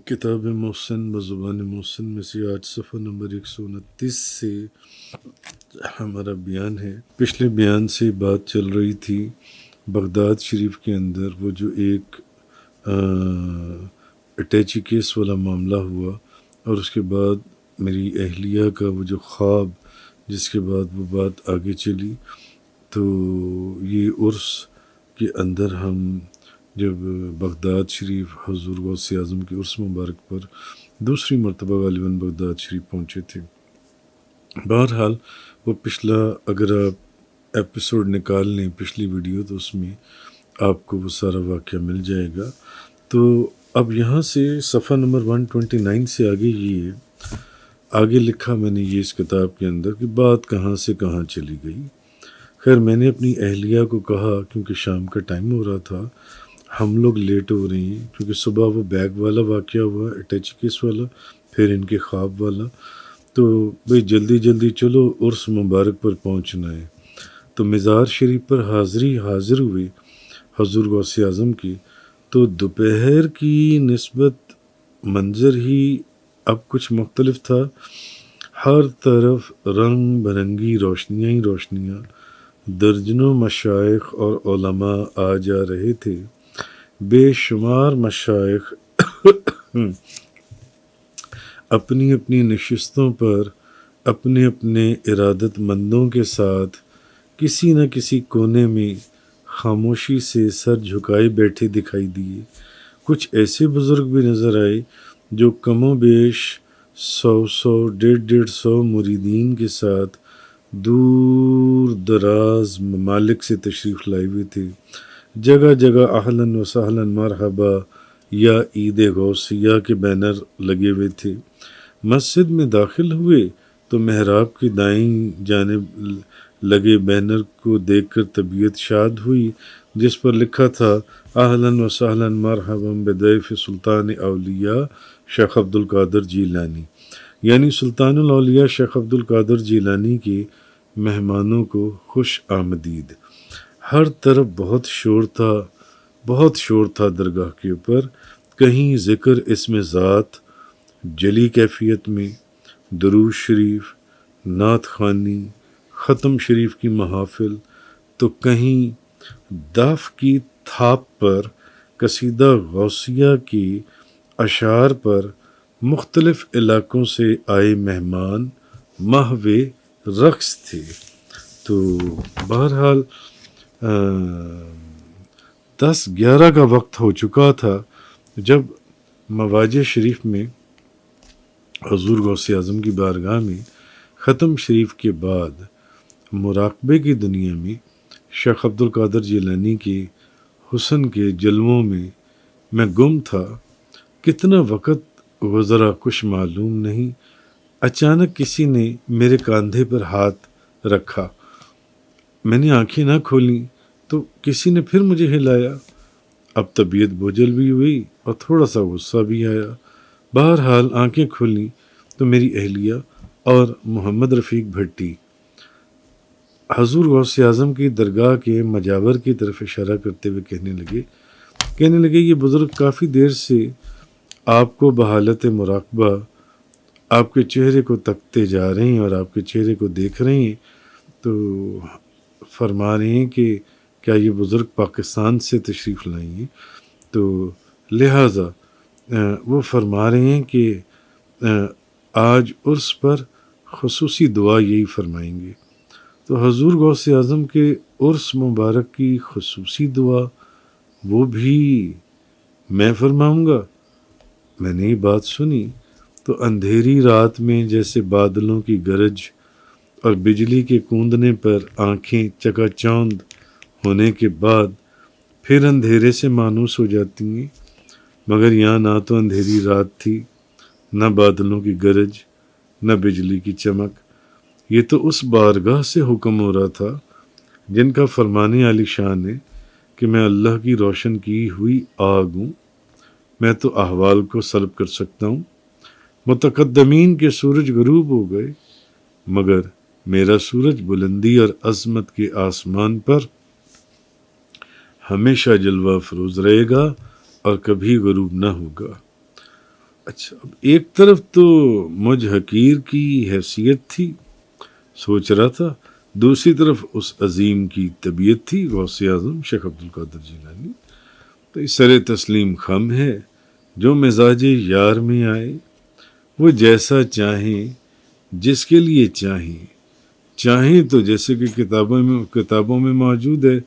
کتاب محسن بزبان محسن میں سے آج صفحہ نمبر 129 سے ہمارا بیان ہے۔ پچھلے بیان سے بات چل رہی تھی بغداد شریف کے اندر وہ جو ایک اٹیچی کیس والا معاملہ ہوا، اور اس کے بعد میری اہلیہ کا وہ جو خواب، جس کے بعد وہ بات آگے چلی۔ تو یہ عرس کے اندر ہم جب بغداد شریف حضور غوث اعظم کے عرس مبارک پر دوسری مرتبہ غالباً بغداد شریف پہنچے تھے۔ بہرحال وہ پچھلا اگر آپ ایپیسوڈ نکال لیں پچھلی ویڈیو، تو اس میں آپ کو وہ سارا واقعہ مل جائے گا۔ تو اب یہاں سے صفحہ نمبر 129 سے آگے یہ آگے لکھا میں نے یہ اس کتاب کے اندر کہ بات کہاں سے کہاں چلی گئی۔ خیر میں نے اپنی اہلیہ کو کہا، کیونکہ شام کا ٹائم ہو رہا تھا، ہم لوگ لیٹ ہو رہے ہیں، کیونکہ صبح وہ بیگ والا واقعہ ہوا، اٹیچی کیس والا، پھر ان کے خواب والا، تو بھئی جلدی جلدی چلو عرس مبارک پر پہنچنا ہے۔ تو مزار شریف پر حاضر ہوئے حضور غوث اعظم کی، تو دوپہر کی نسبت منظر ہی اب کچھ مختلف تھا۔ ہر طرف رنگ برنگی روشنیاں ہی روشنیاں، درجنوں مشائخ اور علماء آ جا رہے تھے۔ بے شمار مشائخ اپنی اپنی نشستوں پر اپنے اپنے ارادت مندوں کے ساتھ کسی نہ کسی کونے میں خاموشی سے سر جھکائے بیٹھے دکھائی دیے۔ کچھ ایسے بزرگ بھی نظر آئے جو کم و بیش 100 150 مریدین کے ساتھ دور دراز ممالک سے تشریف لائے ہوئے تھے۔ جگہ جگہ اہلاً و سہلاً مرحبا یا عید غوثیہ کے بینر لگے ہوئے تھے۔ مسجد میں داخل ہوئے تو محراب کی دائیں جانب لگے بینر کو دیکھ کر طبیعت شاد ہوئی، جس پر لکھا تھا اہلاً و سہلاً مرحبا بضیف سلطان اولیاء شیخ عبد القادر جیلانی، یعنی سلطان الاولیاء شیخ عبد القادر جیلانی کے مہمانوں کو خوش آمدید۔ ہر طرف بہت شور تھا درگاہ کے اوپر، کہیں ذکر اسم ذات جلی کیفیت میں، درود شریف، نعت خوانی، ختم شریف کی محافل، تو کہیں دف کی تھاپ پر قصیدہ غوثیہ کی اشعار پر مختلف علاقوں سے آئے مہمان محو رقص تھے۔ تو بہرحال 10-11 کا وقت ہو چکا تھا جب مواجہ شریف میں حضور غوث اعظم کی بارگاہ میں ختم شریف کے بعد مراقبے کی دنیا میں شیخ عبد القادر جیلانی کے حسن کے جلووں میں گم تھا۔ کتنا وقت گزرا کچھ معلوم نہیں۔ اچانک کسی نے میرے کاندھے پر ہاتھ رکھا، میں نے آنکھیں نہ کھولیں تو کسی نے پھر مجھے ہلایا۔ اب طبیعت بوجھل بھی ہوئی اور تھوڑا سا غصہ بھی آیا۔ بہرحال آنکھیں کھولیں تو میری اہلیہ اور محمد رفیق بھٹی حضور غوث اعظم کی درگاہ کے مجاور کی طرف اشارہ کرتے ہوئے کہنے لگے یہ بزرگ کافی دیر سے آپ کو بحالت مراقبہ آپ کے چہرے کو تکتے جا رہے ہیں اور آپ کے چہرے کو دیکھ رہے ہیں۔ تو فرما رہے ہیں کہ کیا یہ بزرگ پاکستان سے تشریف لائے ہیں، تو لہٰذا وہ فرما رہے ہیں کہ آج عرس پر خصوصی دعا یہی فرمائیں گے۔ تو حضور غوث اعظم کے عرس مبارک کی خصوصی دعا وہ بھی میں فرماؤں گا۔ میں نے یہ بات سنی تو اندھیری رات میں جیسے بادلوں کی گرج اور بجلی کے کوندنے پر آنکھیں چکا چوند ہونے کے بعد پھر اندھیرے سے مانوس ہو جاتی ہیں، مگر یہاں نہ تو اندھیری رات تھی، نہ بادلوں کی گرج، نہ بجلی کی چمک۔ یہ تو اس بارگاہ سے حکم ہو رہا تھا جن کا فرمان عالی شان ہے کہ میں اللہ کی روشن کی ہوئی آگ ہوں، میں تو احوال کو سلب کر سکتا ہوں۔ متقدمین کے سورج غروب ہو گئے، مگر میرا سورج بلندی اور عظمت کے آسمان پر ہمیشہ جلوہ افروز رہے گا اور کبھی غروب نہ ہوگا۔ اچھا، اب ایک طرف تو مجھ حقیر کی حیثیت تھی، سوچ رہا تھا، دوسری طرف اس عظیم کی طبیعت تھی، غوث اعظم شیخ عبد القادر جیلانی۔ تو اس سر تسلیم خم ہے، جو مزاج یار میں آئے، وہ جیسا چاہیں، جس کے لیے چاہیں تو جیسے کہ کتابوں میں موجود ہے،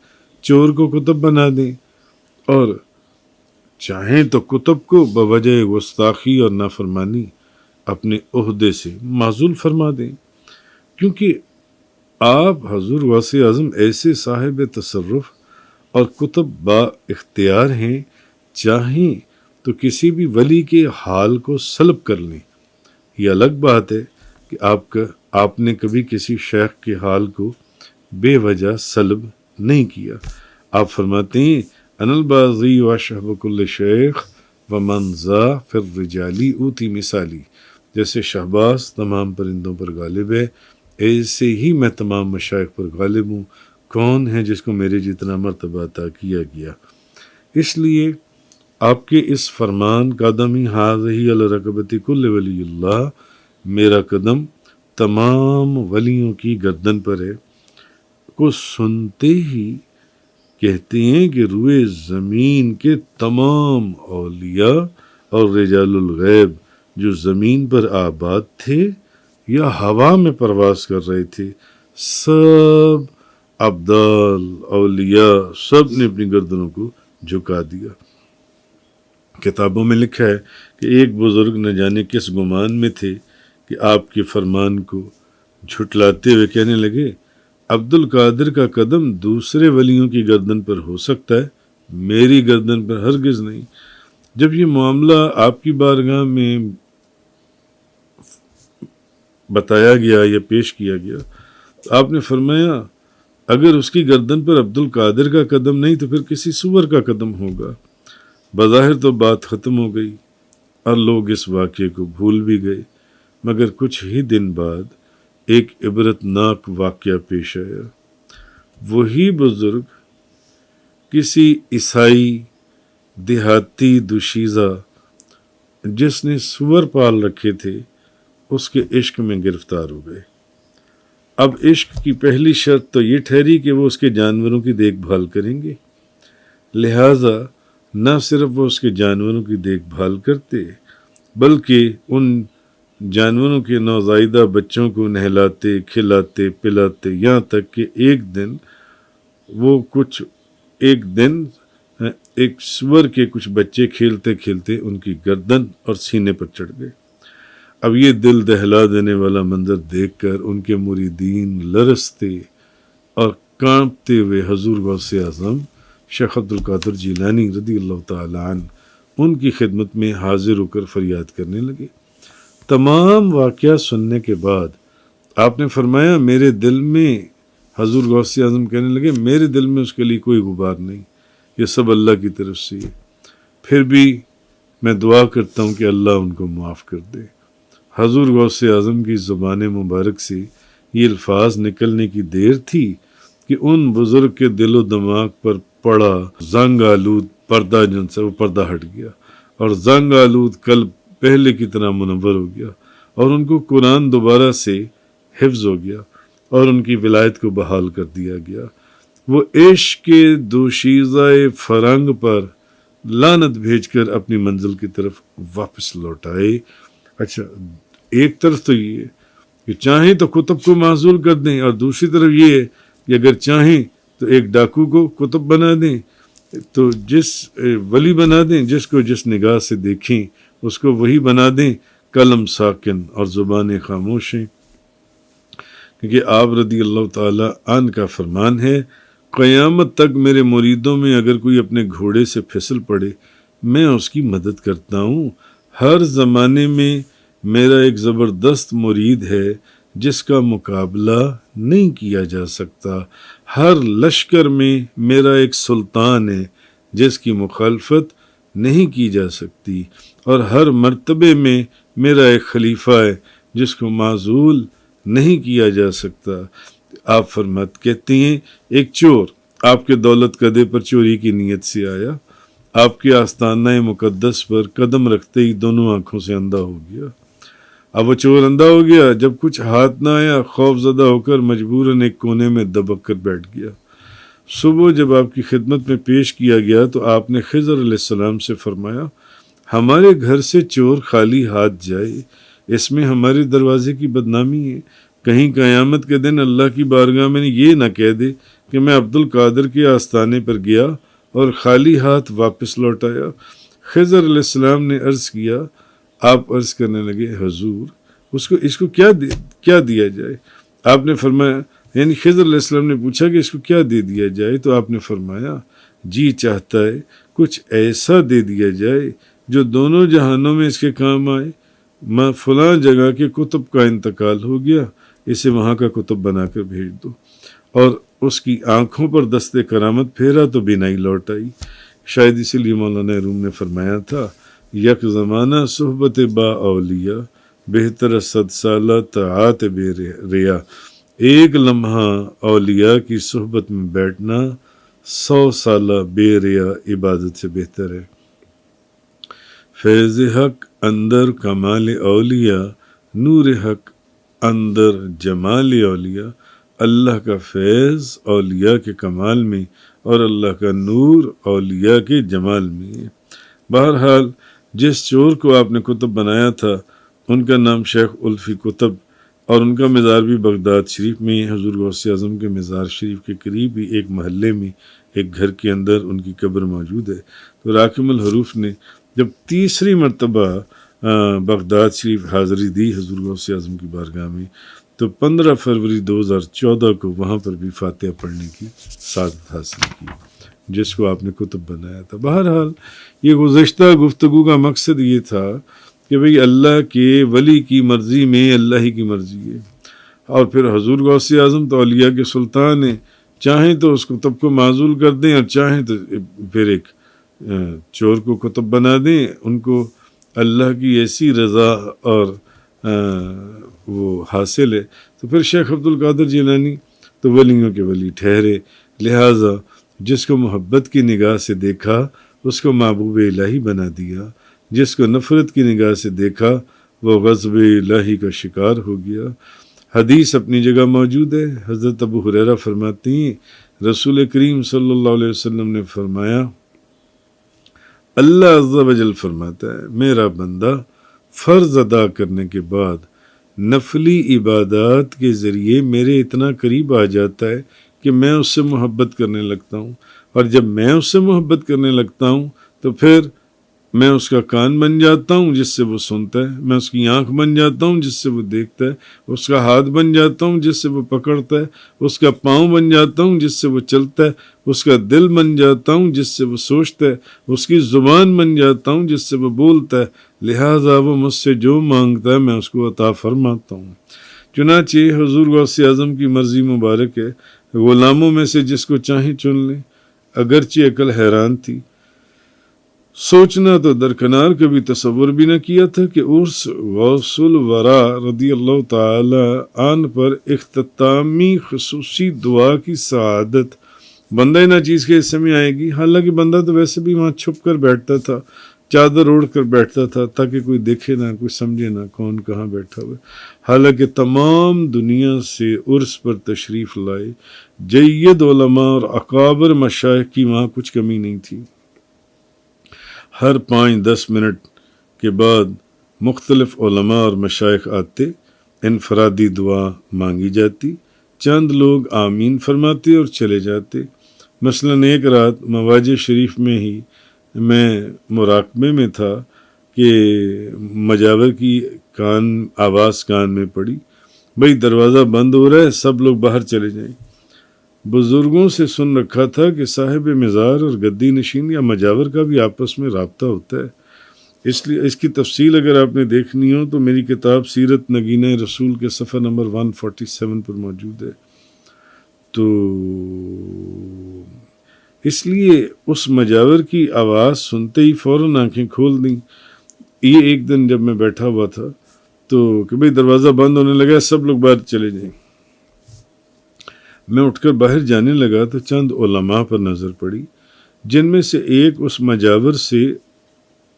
چور کو کتب بنا دیں، اور چاہیں تو کتب کو بوجہ گستاخی اور نافرمانی اپنے عہدے سے معزول فرما دیں، کیونکہ آپ حضور غوث اعظم ایسے صاحب تصرف اور کتب با اختیار ہیں، چاہیں تو کسی بھی ولی کے حال کو سلب کر لیں۔ یہ الگ بات ہے کہ آپ نے کبھی کسی شیخ کے حال کو بے وجہ سلب نہیں کیا۔ آپ فرماتے ہیں ان البازی و شہب کل شیخ و منزا فر رجالی اوتی مثالی، جیسے شہباز تمام پرندوں پر غالب ہے، ایسے ہی میں تمام مشائخ پر غالب ہوں۔ کون ہے جس کو میرے جتنا مرتبہ عطا کیا گیا؟ اس لیے آپ کے اس فرمان قدمی حاضی الرقبت کل ولی اللہ، میرا قدم تمام ولیوں کی گردن پر ہے، کو سنتے ہی کہتے ہیں کہ روئے زمین کے تمام اولیاء اور رجال الغیب جو زمین پر آباد تھے یا ہوا میں پرواز کر رہے تھے، سب ابدال اولیاء سب نے اپنی گردنوں کو جھکا دیا۔ کتابوں میں لکھا ہے کہ ایک بزرگ نہ جانے کس گمان میں تھے کہ آپ کے فرمان کو جھٹلاتے ہوئے کہنے لگے، عبد القادر کا قدم دوسرے ولیوں کی گردن پر ہو سکتا ہے، میری گردن پر ہرگز نہیں۔ جب یہ معاملہ آپ کی بارگاہ میں بتایا گیا یا پیش کیا گیا، تو آپ نے فرمایا اگر اس کی گردن پر عبد القادر کا قدم نہیں تو پھر کسی سور کا قدم ہوگا۔ بظاہر تو بات ختم ہو گئی اور لوگ اس واقعے کو بھول بھی گئے، مگر کچھ ہی دن بعد ایک عبرتناک واقعہ پیش آیا۔ وہی بزرگ کسی عیسائی دیہاتی دوشیزہ جس نے سور پال رکھے تھے، اس کے عشق میں گرفتار ہو گئے۔ اب عشق کی پہلی شرط تو یہ ٹھہری کہ وہ اس کے جانوروں کی دیکھ بھال کریں گے، لہٰذا نہ صرف وہ اس کے جانوروں کی دیکھ بھال کرتے بلکہ ان جانوروں کے نوزائیدہ بچوں کو نہلاتے، کھلاتے، پلاتے، یہاں تک کہ ایک سور کے کچھ بچے کھیلتے کھیلتے ان کی گردن اور سینے پر چڑھ گئے۔ اب یہ دل دہلا دینے والا منظر دیکھ کر ان کے مریدین لرزتے اور کانپتے ہوئے حضور غوث اعظم شیخ عبد القادر جیلانی رضی اللہ تعالی عنہ ان کی خدمت میں حاضر ہو کر فریاد کرنے لگے۔ تمام واقعہ سننے کے بعد آپ نے فرمایا میرے دل میں، حضور غوث اعظم کہنے لگے میرے دل میں اس کے لیے کوئی غبار نہیں، یہ سب اللہ کی طرف سے ہے، پھر بھی میں دعا کرتا ہوں کہ اللہ ان کو معاف کر دے۔ حضور غوث اعظم کی زبان مبارک سے یہ الفاظ نکلنے کی دیر تھی کہ ان بزرگ کے دل و دماغ پر پڑا زنگ آلود پردہ، جن سے وہ پردہ ہٹ گیا اور زنگ آلود قلب پہلے کی طرح منور ہو گیا، اور ان کو قرآن دوبارہ سے حفظ ہو گیا اور ان کی ولایت کو بحال کر دیا گیا۔ وہ عشق کے دوشیزہ فرنگ پر لعنت بھیج کر اپنی منزل کی طرف واپس لوٹ آئے۔ اچھا، ایک طرف تو یہ ہے کہ چاہیں تو کتب کو معزول کر دیں، اور دوسری طرف یہ ہے کہ اگر چاہیں تو ایک ڈاکو کو کتب بنا دیں، تو جس ولی بنا دیں، جس کو جس نگاہ سے دیکھیں اس کو وہی بنا دیں، قلم ساکن اور زبان خاموش ہیں۔ کیونکہ آپ رضی اللہ تعالی عنہ کا فرمان ہے، قیامت تک میرے مریدوں میں اگر کوئی اپنے گھوڑے سے پھسل پڑے میں اس کی مدد کرتا ہوں۔ ہر زمانے میں میرا ایک زبردست مرید ہے جس کا مقابلہ نہیں کیا جا سکتا۔ ہر لشکر میں میرا ایک سلطان ہے جس کی مخالفت نہیں کی جا سکتی، اور ہر مرتبے میں میرا ایک خلیفہ ہے جس کو معزول نہیں کیا جا سکتا۔ آپ فرمات کہتے ہیں ایک چور آپ کے دولت کدے پر چوری کی نیت سے آیا، آپ کے آستانہ مقدس پر قدم رکھتے ہی دونوں آنکھوں سے اندھا ہو گیا۔ اب وہ چور اندھا ہو گیا، جب کچھ ہاتھ نہ آیا خوف زدہ ہو کر مجبوراً ایک کونے میں دبک کر بیٹھ گیا۔ صبح جب آپ کی خدمت میں پیش کیا گیا تو آپ نے خضر علیہ السلام سے فرمایا، ہمارے گھر سے چور خالی ہاتھ جائے، اس میں ہمارے دروازے کی بدنامی ہے، کہیں قیامت کے دن اللہ کی بارگاہ میں یہ نہ کہہ دے کہ میں عبد القادر کے آستانے پر گیا اور خالی ہاتھ واپس لوٹ آیا۔ خضر علیہ السلام نے عرض کیا، آپ عرض کرنے لگے، حضور اس کو کیا دیا جائے؟ آپ نے فرمایا، یعنی خضر علیہ السلام نے پوچھا کہ اس کو کیا دے دیا جائے؟ تو آپ نے فرمایا، جی چاہتا ہے کچھ ایسا دے دیا جائے جو دونوں جہانوں میں اس کے کام آئے۔ میں فلاں جگہ کے کتب کا انتقال ہو گیا، اسے وہاں کا کتب بنا کر بھیج دو۔ اور اس کی آنکھوں پر دستے کرامت پھیرا تو بینائی لوٹ آئی۔ شاید اسی لیے مولانا روم نے فرمایا تھا، یک زمانہ صحبت با اولیاء بہتر 100 سالہ طاعت بے ریا۔ ایک لمحہ اولیاء کی صحبت میں بیٹھنا 100 سالہ بے ریا عبادت سے بہتر ہے۔ فیض حق اندر کمال اولیاء، نور حق اندر جمال اولیاء۔ اللہ کا فیض اولیاء کے کمال میں اور اللہ کا نور اولیاء کے جمال میں ہے۔ بہرحال جس چور کو آپ نے کتب بنایا تھا ان کا نام شیخ الفی کتب، اور ان کا مزار بھی بغداد شریف میں ہے۔ حضور غوث اعظم کے مزار شریف کے قریب ہی ایک محلے میں ایک گھر کے اندر ان کی قبر موجود ہے۔ تو راکم الحروف نے جب تیسری مرتبہ بغداد شریف حاضری دی حضور غوث اعظم کی بارگاہ میں، تو 15 فروری 2014 کو وہاں پر بھی فاتحہ پڑھنے کی سعادت حاصل کی، جس کو آپ نے کتب بنایا تھا۔ بہرحال یہ گزشتہ گفتگو کا مقصد یہ تھا کہ بھئی اللہ کے ولی کی مرضی میں اللہ ہی کی مرضی ہے، اور پھر حضور غوث اعظم تو اولیاء کے سلطان ہیں، چاہیں تو اس کتب کو معزول کر دیں اور چاہیں تو پھر ایک چور کو کتب بنا دیں۔ ان کو اللہ کی ایسی رضا اور وہ حاصل ہے، تو پھر شیخ عبد القادر جیلانی تو ولیوں کے ولی ٹھہرے۔ لہٰذا جس کو محبت کی نگاہ سے دیکھا اس کو محبوب الہی بنا دیا، جس کو نفرت کی نگاہ سے دیکھا وہ غضب الہی کا شکار ہو گیا۔ حدیث اپنی جگہ موجود ہے۔ حضرت ابو ہریرہ فرماتے ہیں، رسول کریم صلی اللہ علیہ وسلم نے فرمایا، اللہ عز و جل فرماتا ہے، میرا بندہ فرض ادا کرنے کے بعد نفلی عبادات کے ذریعے میرے اتنا قریب آ جاتا ہے کہ میں اس سے محبت کرنے لگتا ہوں، اور جب میں اس سے محبت کرنے لگتا ہوں تو پھر میں اس کا کان بن جاتا ہوں جس سے وہ سنتا ہے، میں اس کی آنکھ بن جاتا ہوں جس سے وہ دیکھتا ہے، اس کا ہاتھ بن جاتا ہوں جس سے وہ پکڑتا ہے، اس کا پاؤں بن جاتا ہوں جس سے وہ چلتا ہے، اس کا دل بن جاتا ہوں جس سے وہ سوچتا ہے، اس کی زبان بن جاتا ہوں جس سے وہ بولتا ہے، لہٰذا وہ مجھ سے جو مانگتا ہے میں اس کو عطا فرماتا ہوں۔ چنانچہ حضور غوث اعظم کی مرضی مبارک ہے، غلاموں میں سے جس کو چاہیں چن لیں۔ اگرچہ عقل حیران تھی، سوچنا تو درکنار کبھی تصور بھی نہ کیا تھا کہ عرس غوث الورا رضی اللہ تعالی عنہ پر اختتامی خصوصی دعا کی سعادت بندہ نہ چیز کے حصے میں آئے گی۔ حالانکہ بندہ تو ویسے بھی وہاں چھپ کر بیٹھتا تھا، چادر اوڑھ کر بیٹھتا تھا تاکہ کوئی دیکھے نہ، کوئی سمجھے نہ کون کہاں بیٹھا ہوا۔ حالانکہ تمام دنیا سے عرس پر تشریف لائے جید علماء اور اکابر مشائخ کی وہاں کچھ کمی نہیں تھی۔ ہر 5-10 منٹ کے بعد مختلف علماء اور مشائخ آتے، انفرادی دعا مانگی جاتی، چند لوگ آمین فرماتے اور چلے جاتے۔ مثلاً ایک رات مواجہ شریف میں ہی میں مراقبے میں تھا کہ مجاور کی آواز کان میں پڑی، بھئی دروازہ بند ہو رہا ہے، سب لوگ باہر چلے جائیں۔ بزرگوں سے سن رکھا تھا کہ صاحب مزار اور گدی نشین یا مجاور کا بھی آپس میں رابطہ ہوتا ہے، اس لیے اس کی تفصیل اگر آپ نے دیکھنی ہو تو میری کتاب سیرت نگینہ رسول کے صفحہ نمبر 147 پر موجود ہے۔ تو اس لیے اس مجاور کی آواز سنتے ہی فوراً آنکھیں کھول دیں۔ یہ ایک دن جب میں بیٹھا ہوا تھا تو کہ بھئی دروازہ بند ہونے لگا، سب لوگ باہر چلے جائیں۔ میں اٹھ کر باہر جانے لگا تو چند علماء پر نظر پڑی جن میں سے ایک اس مجاور سے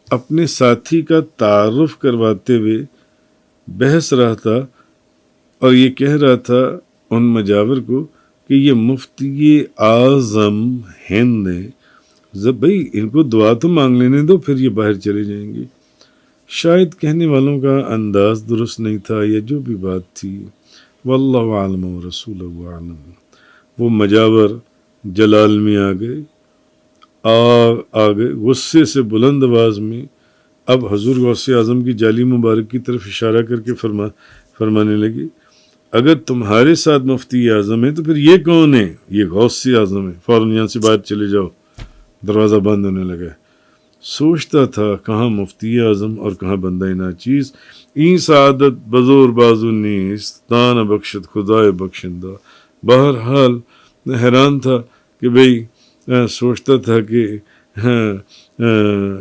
اپنے ساتھی کا تعارف کرواتے ہوئے بحث رہا تھا اور یہ کہہ رہا تھا ان مجاور کو کہ یہ مفتی اعظم ہند ہیں، بھائی ان کو دعا تو مانگ لینے دو، پھر یہ باہر چلے جائیں گے۔ شاید کہنے والوں کا انداز درست نہیں تھا یا جو بھی بات تھی، واللہ عالم و رسول عالم۔ وہ مجاور جلال میں آ گئے غصے سے بلند آواز میں اب حضور غوث اعظم کی جالی مبارک کی طرف اشارہ کر کے فرمانے لگے، اگر تمہارے ساتھ مفتی اعظم ہے تو پھر یہ کون ہے؟ یہ غوث اعظم ہے، فوراً یہاں سے باہر چلے جاؤ۔ دروازہ بند ہونے لگا۔ سوچتا تھا کہاں مفتی اعظم اور کہاں بندہ ناچیز، این سعادت بزور بازو نیست دان بخشت خدائے بخشندہ۔ بہرحال حیران تھا کہ بھئی سوچتا تھا کہ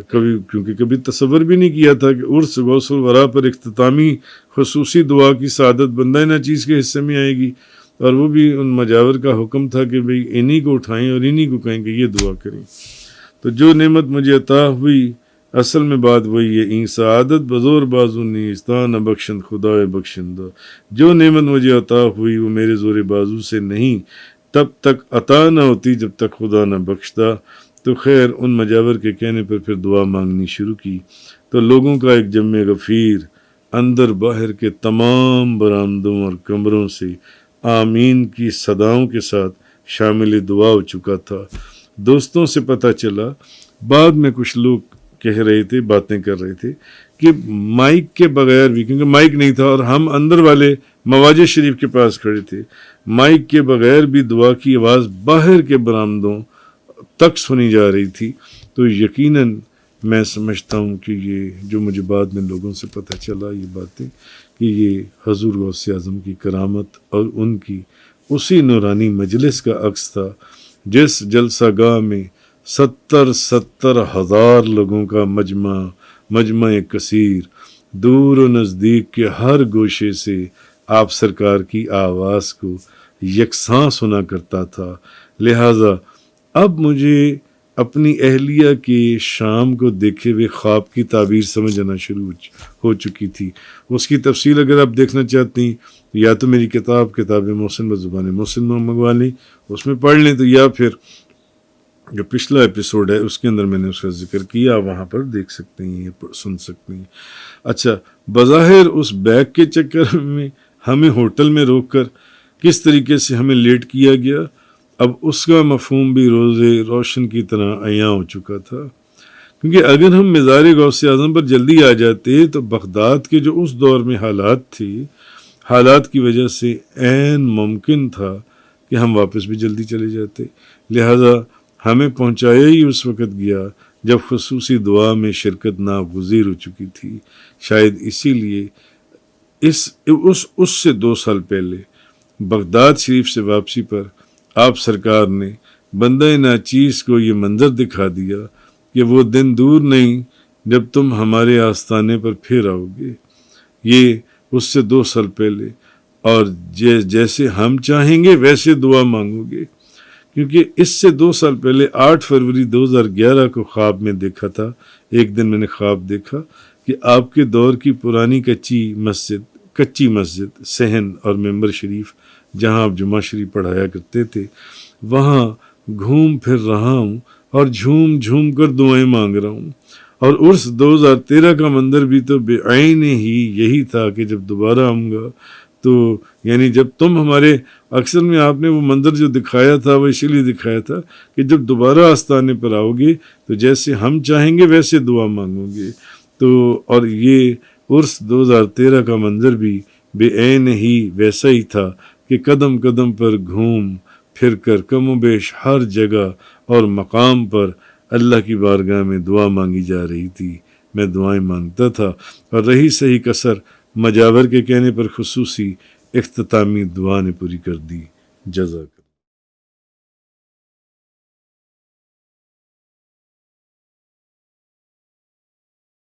کیونکہ کبھی تصور بھی نہیں کیا تھا کہ عرس غوث الورا پر اختتامی خصوصی دعا کی سعادت بندہ ناچیز کے حصے میں آئے گی، اور وہ بھی ان مجاور کا حکم تھا کہ بھئی انہی کو اٹھائیں اور انہی کو کہیں کہ یہ دعا کریں۔ تو جو نعمت مجھے عطا ہوئی اصل میں بات وہی ہے، این سعادت بزور بازو نیستان بخشند خدائے بخشندہ۔ جو نعمت مجھے عطا ہوئی وہ میرے زور بازو سے نہیں، تب تک عطا نہ ہوتی جب تک خدا نہ بخشتا۔ تو خیر ان مجاور کے کہنے پر پھر دعا مانگنی شروع کی، تو لوگوں کا ایک جمع غفیر اندر باہر کے تمام برآمدوں اور کمروں سے آمین کی صداؤں کے ساتھ شامل دعا ہو چکا تھا۔ دوستوں سے پتہ چلا، بعد میں کچھ لوگ کہہ رہے تھے، باتیں کر رہے تھے کہ مائک کے بغیر بھی، کیونکہ مائک نہیں تھا اور ہم اندر والے مواجہ شریف کے پاس کھڑے تھے، مائک کے بغیر بھی دعا کی آواز باہر کے برآمدوں تک سنی جا رہی تھی۔ تو یقیناً میں سمجھتا ہوں کہ یہ جو مجھے بعد میں لوگوں سے پتہ چلا یہ باتیں، کہ یہ حضور غوث اعظم کی کرامت اور ان کی اسی نورانی مجلس کا عکس تھا جس جلسہ گاہ میں 70,000 لوگوں کا مجمع کثیر دور و نزدیک کے ہر گوشے سے آپ سرکار کی آواز کو یکساں سنا کرتا تھا۔ لہٰذا اب مجھے اپنی اہلیہ کے شام کو دیکھے ہوئے خواب کی تعبیر سمجھ آنا شروع ہو چکی تھی۔ اس کی تفصیل اگر آپ دیکھنا چاہتی ہیں یا تو میری کتاب محسن بزبان محسن میں منگوا لیں، اس میں پڑھ لیں، تو یا پھر جو پچھلا ایپیسوڈ ہے اس کے اندر میں نے اس کا ذکر کیا، وہاں پر دیکھ سکتے ہیں، سن سکتے ہیں۔ اچھا، بظاہر اس بیگ کے چکر میں ہمیں ہوٹل میں روک کر کس طریقے سے ہمیں لیٹ کیا گیا، اب اس کا مفہوم بھی روزے روشن کی طرح عیاں ہو چکا تھا، کیونکہ اگر ہم مزار غوث اعظم پر جلدی آ جاتے تو بغداد کے جو اس دور میں حالات تھے، حالات کی وجہ سے عین ممکن تھا کہ ہم واپس بھی جلدی چلے جاتے۔ لہذا ہمیں پہنچایا ہی اس وقت گیا جب خصوصی دعا میں شرکت ناگزیر ہو چکی تھی۔ شاید اسی لیے اس سے 2 سال پہلے بغداد شریف سے واپسی پر آپ سرکار نے بندہ ناچیز کو یہ منظر دکھا دیا کہ وہ دن دور نہیں جب تم ہمارے آستانے پر پھر آؤ گے۔ یہ اس سے 2 سال پہلے، اور جیسے ہم چاہیں گے ویسے دعا مانگو گے، کیونکہ اس سے 2 سال پہلے 8 فروری 2011 کو خواب میں دیکھا تھا۔ ایک دن میں نے خواب دیکھا کہ آپ کے دور کی پرانی کچی مسجد صحن اور ممبر شریف جہاں آپ جمعہ شریف پڑھایا کرتے تھے، وہاں گھوم پھر رہا ہوں اور جھوم جھوم کر دعائیں مانگ رہا ہوں۔ اور عرس 2013 کا منظر بھی تو بے عین ہی یہی تھا کہ جب دوبارہ آؤں گا تو، یعنی جب تم ہمارے، اکثر میں آپ نے وہ منظر جو دکھایا تھا وہ اسی لیے دکھایا تھا کہ جب دوبارہ آستانے پر آؤ گے تو جیسے ہم چاہیں گے ویسے دعا مانگو گے۔ تو اور یہ عرس 2013 کا منظر بھی بے عین ہی ویسا ہی تھا کہ قدم قدم پر گھوم پھر کر کم و بیش ہر جگہ اور مقام پر اللہ کی بارگاہ میں دعا مانگی جا رہی تھی۔ میں دعائیں مانگتا تھا اور رہی صحیح کسر مجاور کے کہنے پر خصوصی اختتامی دعا نے پوری کر دی۔ جزاک